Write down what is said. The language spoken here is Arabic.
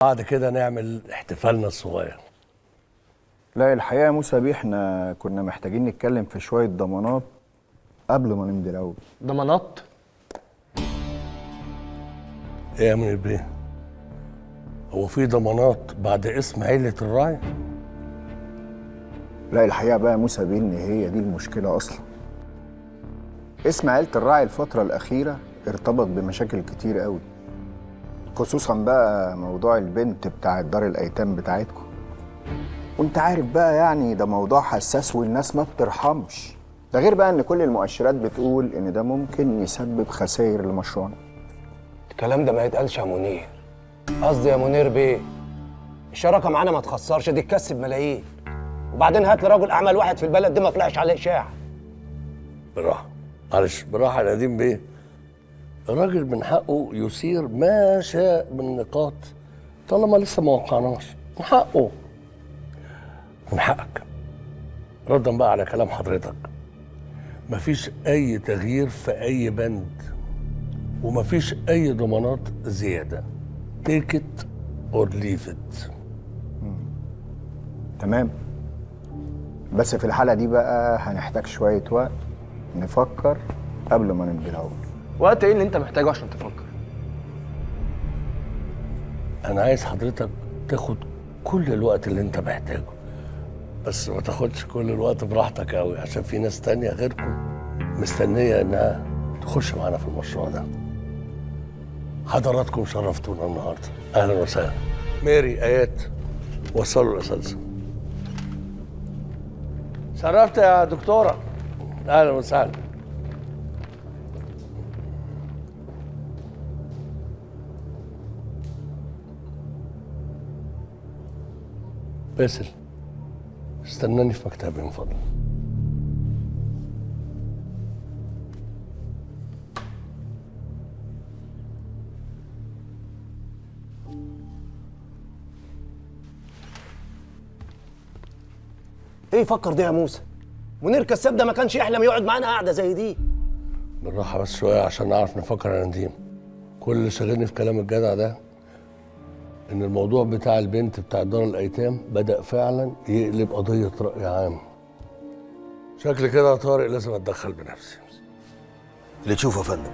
بعد كده نعمل احتفالنا الصغير. لا الحقيقة يا موسى بيه احنا كنا محتاجين نتكلم في شوية ضمانات قبل ما نمضي الأول. ضمانات؟ ايه يا منير بيه؟ هو في ضمانات بعد اسم عيلة الراعي؟ لا الحقيقة بقى يا موسى بيه إن هي دي المشكلة أصلا. اسم عيلة الراعي الفترة الأخيرة ارتبط بمشاكل كتير قوي، خصوصا بقى موضوع البنت بتاعت دار الأيتام بتاعتكم. وانت عارف بقى يعني ده موضوع حساس والناس ما بترحمش، ده غير بقى ان كل المؤشرات بتقول ان ده ممكن يسبب خسائر لمشروعنا. الكلام ده ما يتقالش يا منير. قصدي يا منير بيه، الشراكه معانا ما تخسرش، دي تكسب ملايين. وبعدين هات لي رجل اعمال واحد في البلد دي ما طلعش عليه اشاعه. بالراحة، معلش بالراحة يا نديم بيه. الراجل من حقه يثير ما شاء من نقاط طالما لسه ما وقعناش، من حقه. من حقك. ردا بقى على كلام حضرتك، مفيش أي تغيير في أي بند ومفيش أي ضمانات زيادة. take it or leave it. تمام، بس في الحالة دي بقى هنحتاج شوية وقت نفكر قبل ما نمضي الأول. وقت ايه اللي انت محتاجه عشان تفكر؟ أنا عايز حضرتك تاخد كل الوقت اللي أنت محتاجه، بس ما تاخدش كل الوقت براحتك قوي، عشان في ناس تانية غيركم مستنية إنها تخش معانا في المشروع ده. حضراتكم شرفتونا النهارده، أهلا وسهلا. ميري، آيات، وصلوا الأساتذة. شرفت يا دكتورة، أهلا وسهلا. باسل، استناني في مكتبي من فضلك. ايه يفكر ده يا موسى؟ منير كساب ده ما كانش يحلم يقعد معانا قاعده زي دي. بالراحة بس شوية عشان نعرف نفكر يا نديم. كل اللي شاغلني في كلام الجدع ده إن الموضوع بتاع البنت بتاع دار الأيتام بدأ فعلا يقلب قضية رأي عام. شكل كده يا طارق لازم أتدخل بنفسي. اللي تشوفه يا فندم.